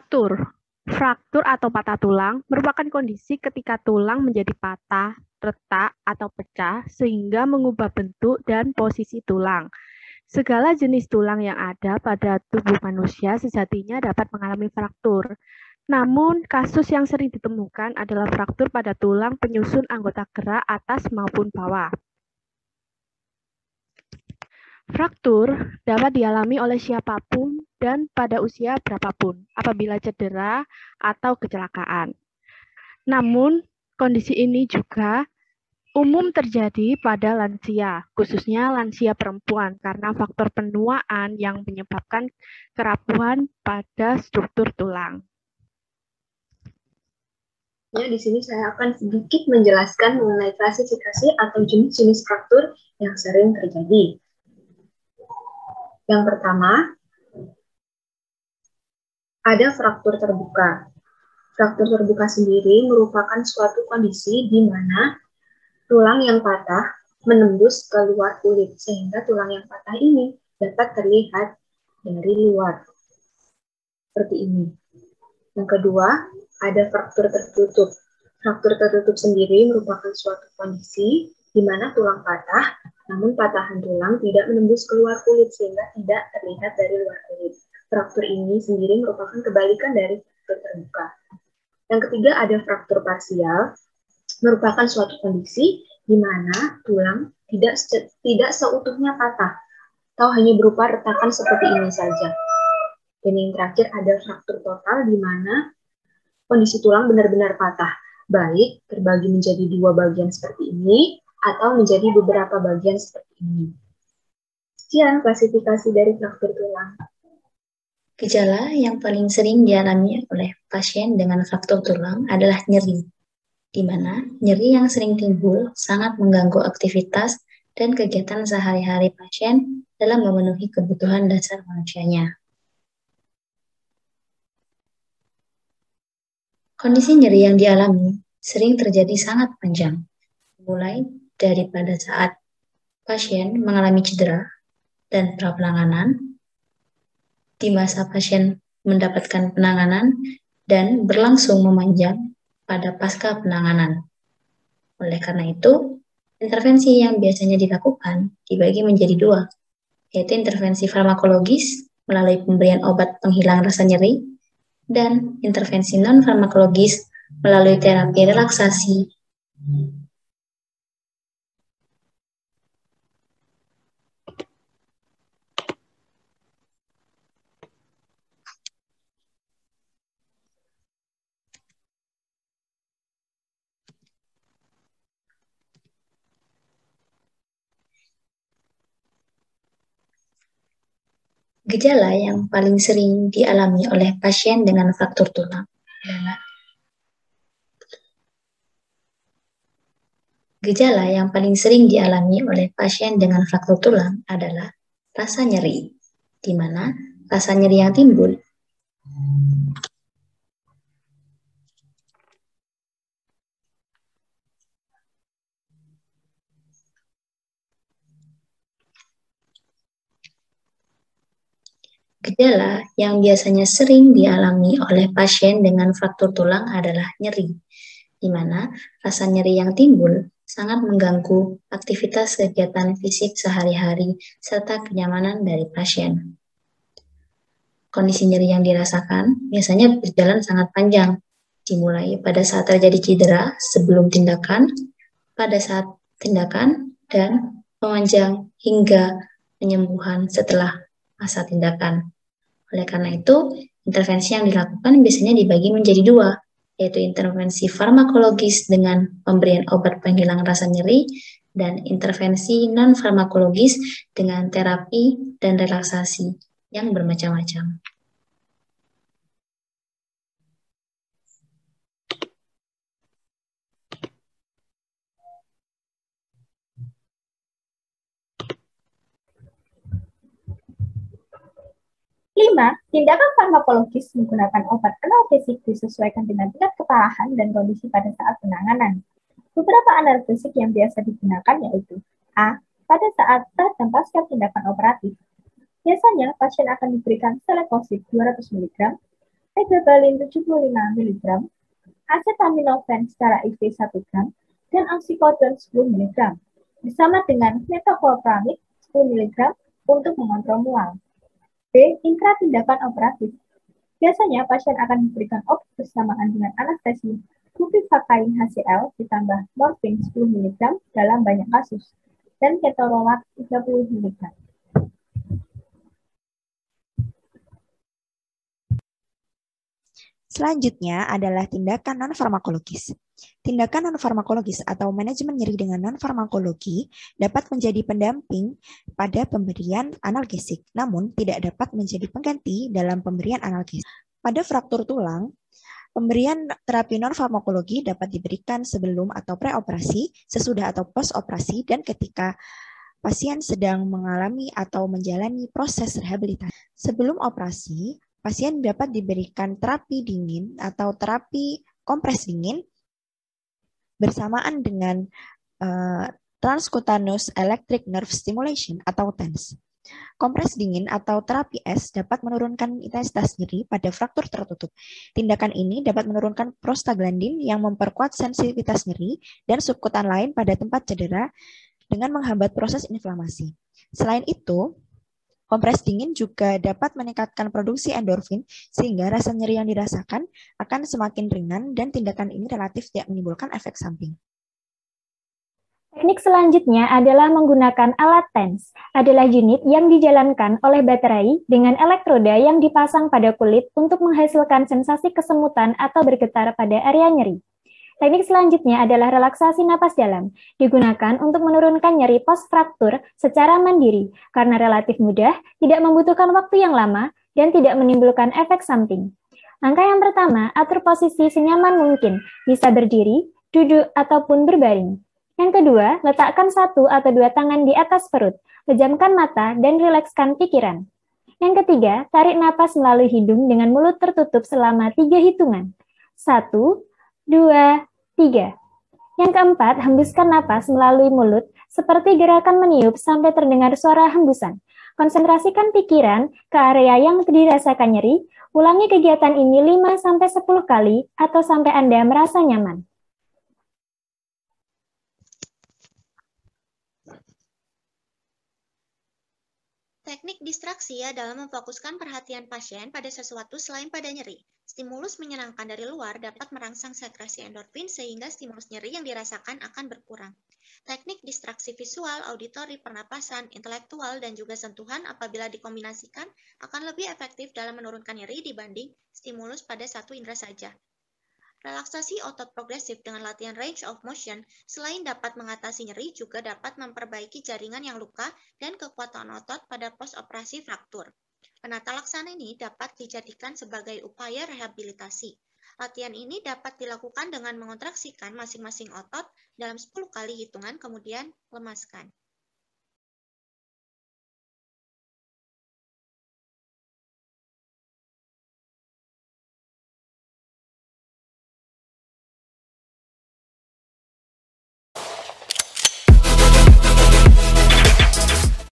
Fraktur. Fraktur atau patah tulang merupakan kondisi ketika tulang menjadi patah, retak, atau pecah sehingga mengubah bentuk dan posisi tulang. Segala jenis tulang yang ada pada tubuh manusia sejatinya dapat mengalami fraktur. Namun, kasus yang sering ditemukan adalah fraktur pada tulang penyusun anggota gerak atas maupun bawah. Fraktur dapat dialami oleh siapapun dan pada usia berapapun apabila cedera atau kecelakaan. Namun, kondisi ini juga umum terjadi pada lansia, khususnya lansia perempuan karena faktor penuaan yang menyebabkan kerapuhan pada struktur tulang. Ya, di sini saya akan sedikit menjelaskan mengenai klasifikasi atau jenis-jenis fraktur yang sering terjadi. Yang pertama, ada fraktur terbuka. Fraktur terbuka sendiri merupakan suatu kondisi di mana tulang yang patah menembus ke luar kulit, sehingga tulang yang patah ini dapat terlihat dari luar. Seperti ini. Yang kedua, ada fraktur tertutup. Fraktur tertutup sendiri merupakan suatu kondisi di mana tulang patah, namun patahan tulang tidak menembus keluar kulit sehingga tidak terlihat dari luar kulit. Fraktur ini sendiri merupakan kebalikan dari fraktur terbuka. Yang ketiga ada fraktur parsial, merupakan suatu kondisi di mana tulang tidak seutuhnya patah, atau hanya berupa retakan seperti ini saja. Dan yang terakhir ada fraktur total di mana kondisi tulang benar-benar patah, baik terbagi menjadi dua bagian seperti ini atau menjadi beberapa bagian seperti ini. Sekian klasifikasi dari fraktur tulang. Gejala yang paling sering dialami oleh pasien dengan fraktur tulang adalah nyeri, di mana nyeri yang sering timbul sangat mengganggu aktivitas dan kegiatan sehari-hari pasien dalam memenuhi kebutuhan dasar manusianya. Kondisi nyeri yang dialami sering terjadi sangat panjang, mulai daripada saat pasien mengalami cedera dan pra-penanganan, di masa pasien mendapatkan penanganan, dan berlangsung memanjang pada pasca penanganan. Oleh karena itu, intervensi yang biasanya dilakukan dibagi menjadi dua, yaitu intervensi farmakologis melalui pemberian obat penghilang rasa nyeri, dan intervensi non-farmakologis melalui terapi relaksasi. Gejala yang paling sering dialami oleh pasien dengan fraktur tulang adalah rasa nyeri, di mana rasa nyeri yang timbul Gejala yang biasanya sering dialami oleh pasien dengan fraktur tulang adalah nyeri, di mana rasa nyeri yang timbul sangat mengganggu aktivitas kegiatan fisik sehari-hari serta kenyamanan dari pasien. Kondisi nyeri yang dirasakan biasanya berjalan sangat panjang, dimulai pada saat terjadi cedera sebelum tindakan, pada saat tindakan, dan memanjang hingga penyembuhan setelah masa tindakan. Oleh karena itu, intervensi yang dilakukan biasanya dibagi menjadi dua, yaitu intervensi farmakologis dengan pemberian obat penghilang rasa nyeri, dan intervensi non-farmakologis dengan terapi dan relaksasi yang bermacam-macam. Lima, tindakan farmakologis menggunakan obat analgesik disesuaikan dengan tingkat keparahan dan kondisi pada saat penanganan. Beberapa analgesik yang biasa digunakan yaitu A. Pada saat pra dan pasca tindakan operatif. Biasanya pasien akan diberikan selekosip 200 mg pregabalin 75 mg, acetaminophen secara IV 1 gram, dan oxycodone 10 mg, bersama dengan metoclopramid 10 mg untuk mengontrol mual. B. Intratindakan operatif. Biasanya pasien akan diberikan obat bersamaan dengan anestesi bupivacain HCl ditambah morfin 10 mg dalam banyak kasus, dan ketorolac 30 mg. Selanjutnya adalah tindakan non-farmakologis. Tindakan non-farmakologis atau manajemen nyeri dengan non-farmakologi dapat menjadi pendamping pada pemberian analgesik, namun tidak dapat menjadi pengganti dalam pemberian analgesik. Pada fraktur tulang, pemberian terapi non-farmakologi dapat diberikan sebelum atau preoperasi, sesudah atau post-operasi, dan ketika pasien sedang mengalami atau menjalani proses rehabilitasi. Sebelum operasi, pasien dapat diberikan terapi dingin atau terapi kompres dingin bersamaan dengan transcutaneous electric nerve stimulation atau TENS. Kompres dingin atau terapi es dapat menurunkan intensitas nyeri pada fraktur tertutup. Tindakan ini dapat menurunkan prostaglandin yang memperkuat sensitivitas nyeri dan subkutan lain pada tempat cedera dengan menghambat proses inflamasi. Selain itu, kompres dingin juga dapat meningkatkan produksi endorfin sehingga rasa nyeri yang dirasakan akan semakin ringan dan tindakan ini relatif tidak menimbulkan efek samping. Teknik selanjutnya adalah menggunakan alat TENS. Adalah unit yang dijalankan oleh baterai dengan elektroda yang dipasang pada kulit untuk menghasilkan sensasi kesemutan atau bergetar pada area nyeri. Teknik selanjutnya adalah relaksasi napas dalam, digunakan untuk menurunkan nyeri post-fraktur secara mandiri, karena relatif mudah, tidak membutuhkan waktu yang lama, dan tidak menimbulkan efek samping. Langkah yang pertama, atur posisi senyaman mungkin, bisa berdiri, duduk, ataupun berbaring. Yang kedua, letakkan 1 atau 2 tangan di atas perut, pejamkan mata, dan rilekskan pikiran. Yang ketiga, tarik napas melalui hidung dengan mulut tertutup selama 3 hitungan. 1, 2, 3. Yang keempat, hembuskan napas melalui mulut seperti gerakan meniup sampai terdengar suara hembusan. Konsentrasikan pikiran ke area yang dirasakan nyeri. Ulangi kegiatan ini 5-10 kali atau sampai Anda merasa nyaman. Teknik distraksi adalah memfokuskan perhatian pasien pada sesuatu selain pada nyeri. Stimulus menyenangkan dari luar dapat merangsang sekresi endorfin sehingga stimulus nyeri yang dirasakan akan berkurang. Teknik distraksi visual, auditori, pernapasan, intelektual, dan juga sentuhan apabila dikombinasikan akan lebih efektif dalam menurunkan nyeri dibanding stimulus pada satu indera saja. Relaksasi otot progresif dengan latihan range of motion selain dapat mengatasi nyeri juga dapat memperbaiki jaringan yang luka dan kekuatan otot pada post-operasi fraktur. Penata laksana ini dapat dijadikan sebagai upaya rehabilitasi. Latihan ini dapat dilakukan dengan mengontraksikan masing-masing otot dalam 10 kali hitungan kemudian lemaskan.